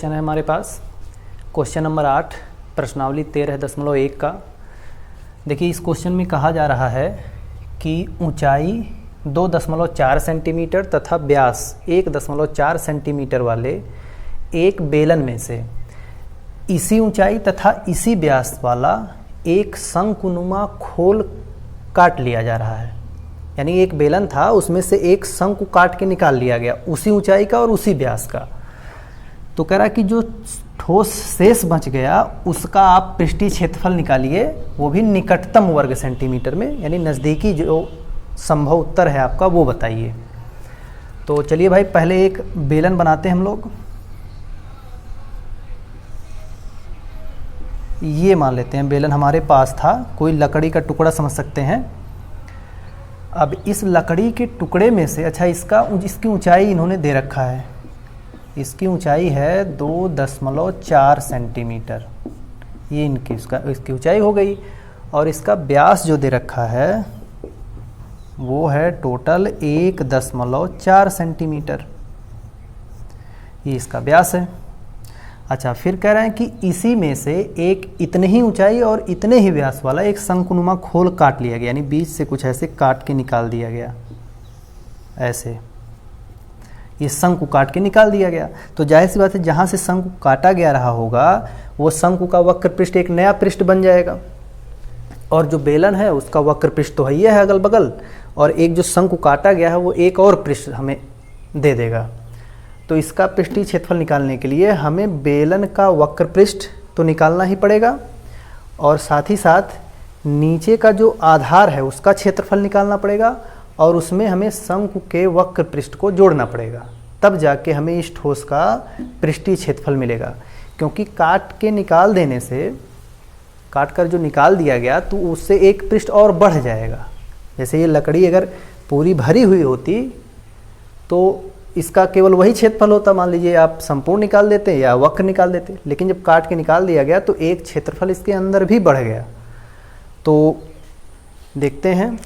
Question है हमारे पास, question number 8 प्रश्नावली 13.1 का। देखिए इस क्वेश्चन में कहा जा रहा है कि ऊंचाई 2.4 सेंटीमीटर तथा व्यास 1.4 सेंटीमीटर वाले एक बेलन में से इसी ऊंचाई तथा इसी व्यास वाला एक शंकुनुमा खोल काट लिया जा रहा है। यानी एक बेलन था, उसमें से एक शंकु काट के निकाल लिया गया, उसी ऊंचाई का और उसी व्यास का। तो कह रहा कि जो ठोस शेष बच गया उसका आप पृष्ठीय क्षेत्रफल निकालिए, वो भी निकटतम वर्ग सेंटीमीटर में, यानी नज़दीकी जो संभव उत्तर है आपका वो बताइए। तो चलिए भाई पहले एक बेलन बनाते हैं हम लोग। ये मान लेते हैं बेलन हमारे पास था, कोई लकड़ी का टुकड़ा समझ सकते हैं। अब इस लकड़ी के टुकड़े में से, अच्छा इसकी ऊंचाई इन्होंने दे रखा है, इसकी ऊंचाई है 2.4 सेंटीमीटर, ये इसकी ऊंचाई हो गई। और इसका व्यास जो दे रखा है वो है टोटल 1.4 सेंटीमीटर, ये इसका व्यास है। अच्छा फिर कह रहे हैं कि इसी में से एक इतने ही ऊंचाई और इतने ही व्यास वाला एक शंकुनुमा खोल काट लिया गया, यानी बीच से कुछ ऐसे काट के निकाल दिया गया, ऐसे ये शंकु काट के निकाल दिया गया। तो जाहिर सी बात है जहाँ से शंकु काटा गया रहा होगा वो शंकु का वक्र पृष्ठ एक नया पृष्ठ बन जाएगा, और जो बेलन है उसका वक्र पृष्ठ तो है अगल बगल, और एक जो शंकु काटा गया है वो एक और पृष्ठ हमें दे देगा। तो इसका पृष्ठीय क्षेत्रफल निकालने के लिए हमें बेलन का वक्र पृष्ठ तो निकालना ही पड़ेगा, और साथ ही साथ नीचे का जो आधार है उसका क्षेत्रफल निकालना पड़ेगा, और उसमें हमें शंकु के वक्र पृष्ठ को जोड़ना पड़ेगा, तब जाके हमें इस ठोस का पृष्ठीय क्षेत्रफल मिलेगा। क्योंकि काट के निकाल देने से, काट कर जो निकाल दिया गया तो उससे एक पृष्ठ और बढ़ जाएगा। जैसे ये लकड़ी अगर पूरी भरी हुई होती तो इसका केवल वही क्षेत्रफल होता, मान लीजिए आप संपूर्ण निकाल देते या वक्र निकाल देते, लेकिन जब काट के निकाल दिया गया तो एक क्षेत्रफल इसके अंदर भी बढ़ गया। तो देखते हैं।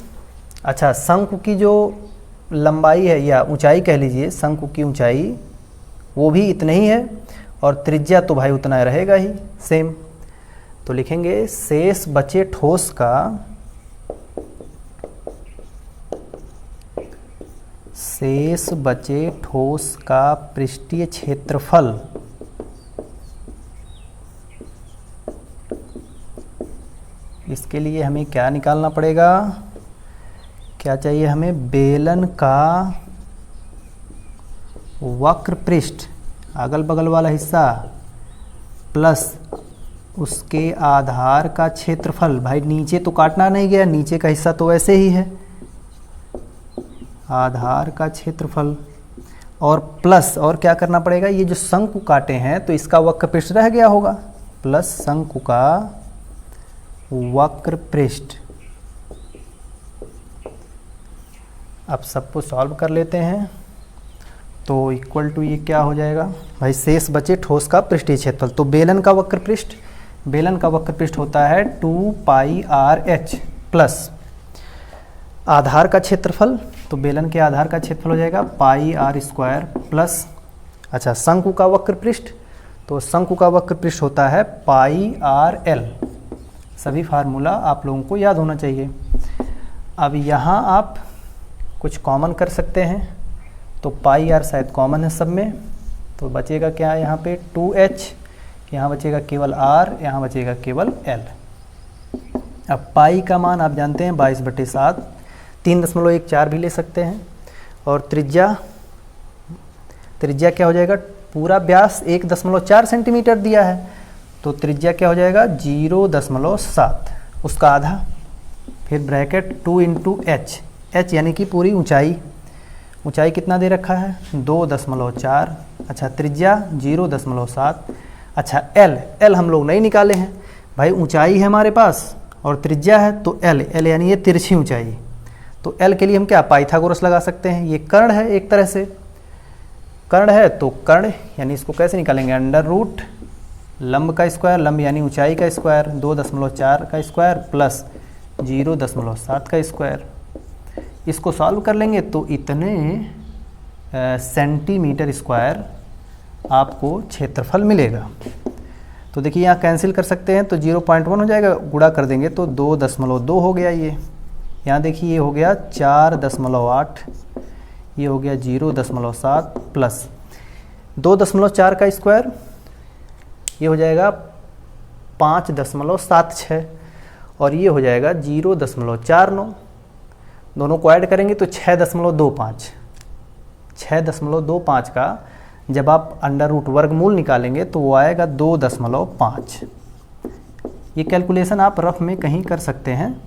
अच्छा शंकु की जो लंबाई है या ऊंचाई कह लीजिए, शंकु की ऊंचाई वो भी इतनी ही है, और त्रिज्या तो भाई उतना रहेगा ही सेम। तो लिखेंगे शेष बचे ठोस का पृष्ठीय क्षेत्रफल इसके लिए हमें क्या निकालना पड़ेगा, क्या चाहिए हमें, बेलन का वक्र पृष्ठ अगल बगल वाला हिस्सा प्लस उसके आधार का क्षेत्रफल। भाई नीचे तो काटना नहीं गया, नीचे का हिस्सा तो वैसे ही है, आधार का क्षेत्रफल, और प्लस और क्या करना पड़ेगा, ये जो शंकु काटे हैं तो इसका वक्र पृष्ठ रह गया होगा, प्लस शंकु का वक्र पृष्ठ। अब सबको सॉल्व कर लेते हैं। तो इक्वल टू ये क्या हो जाएगा भाई, शेष बचे ठोस का पृष्ठीय क्षेत्रफल। तो बेलन का वक्र पृष्ठ होता है 2πr/h प्लस आधार का क्षेत्रफल, तो बेलन के आधार का क्षेत्रफल हो जाएगा πr² प्लस, अच्छा शंकु का वक्र पृष्ठ, तो शंकु का वक्र पृष्ठ होता है πrl। सभी फार्मूला आप लोगों को याद होना चाहिए। अब यहाँ आप कुछ कॉमन कर सकते हैं, तो πr शायद कॉमन है सब में, तो बचेगा क्या यहाँ पे 2h, यहाँ बचेगा केवल r, यहाँ बचेगा केवल l। अब पाई का मान आप जानते हैं 22/7, 3.14 भी ले सकते हैं, और त्रिज्या क्या हो जाएगा, पूरा व्यास 1.4 सेंटीमीटर दिया है, तो त्रिज्या क्या हो जाएगा 0.7, उसका आधा, फिर ब्रैकेट 2 × h यानी कि पूरी ऊंचाई कितना दे रखा है 2.4, अच्छा त्रिज्या 0.7, अच्छा l हम लोग नहीं निकाले हैं भाई, ऊंचाई है हमारे पास और त्रिज्या है, तो l यानी ये तिरछी ऊंचाई, तो l के लिए हम क्या पाइथागोरस लगा सकते हैं। ये कर्ण है, एक तरह से कर्ण है, तो कर्ण यानी इसको कैसे निकालेंगे, √ लंब का स्क्वायर, लंब यानी ऊंचाई का स्क्वायर, 2.4 का स्क्वायर प्लस 0.7 का स्क्वायर। इसको सॉल्व कर लेंगे तो इतने सेंटीमीटर स्क्वायर आपको क्षेत्रफल मिलेगा। तो देखिए यहाँ कैंसिल कर सकते हैं, तो 0.1 हो जाएगा, गुणा कर देंगे तो 2.2 हो गया। ये यहाँ देखिए ये हो गया 4.8, ये हो गया 0.7 प्लस 2.4 का स्क्वायर, ये हो जाएगा 5.76 और ये हो जाएगा 0.49। दोनों को ऐड करेंगे तो 6.25। 6.25 का जब आप अंडर रूट वर्गमूल निकालेंगे तो वो आएगा 2.5। ये कैलकुलेशन आप रफ में कहीं कर सकते हैं,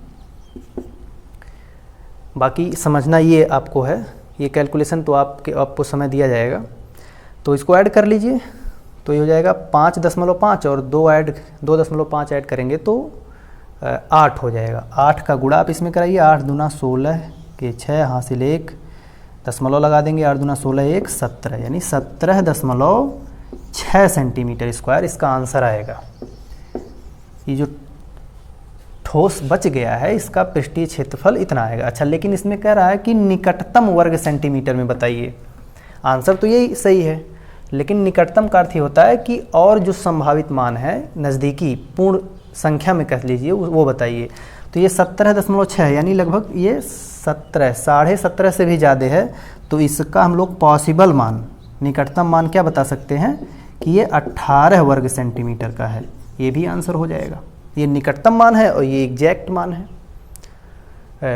बाकी समझना ये आपको है। ये कैलकुलेशन तो आपको समय दिया जाएगा। तो इसको ऐड कर लीजिए, तो ये हो जाएगा 5.5 और 2.5 ऐड करेंगे तो 8 हो जाएगा। 8 का गुणा आप इसमें कराइए, 8 दूना 16 के 6 हासिल 1 दशमलव लगा देंगे, 8 दूना 16 1 17, यानी 17.6 सेंटीमीटर स्क्वायर इसका आंसर आएगा। ये जो ठोस बच गया है इसका पृष्ठीय क्षेत्रफल इतना आएगा। अच्छा, लेकिन इसमें कह रहा है कि निकटतम वर्ग सेंटीमीटर में बताइए। आंसर तो यही सही है, लेकिन निकटतम का अर्थ होता है कि और जो संभावित मान है नज़दीकी पूर्ण संख्या में कह लीजिए वो बताइए। तो ये 17.6 यानी लगभग ये 17.5 से भी ज़्यादा है। तो इसका हम लोग पॉसिबल मान, निकटतम मान क्या बता सकते हैं कि ये 18 वर्ग सेंटीमीटर का है। ये भी आंसर हो जाएगा। ये निकटतम मान है और ये एग्जैक्ट मान है,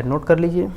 नोट कर लीजिए।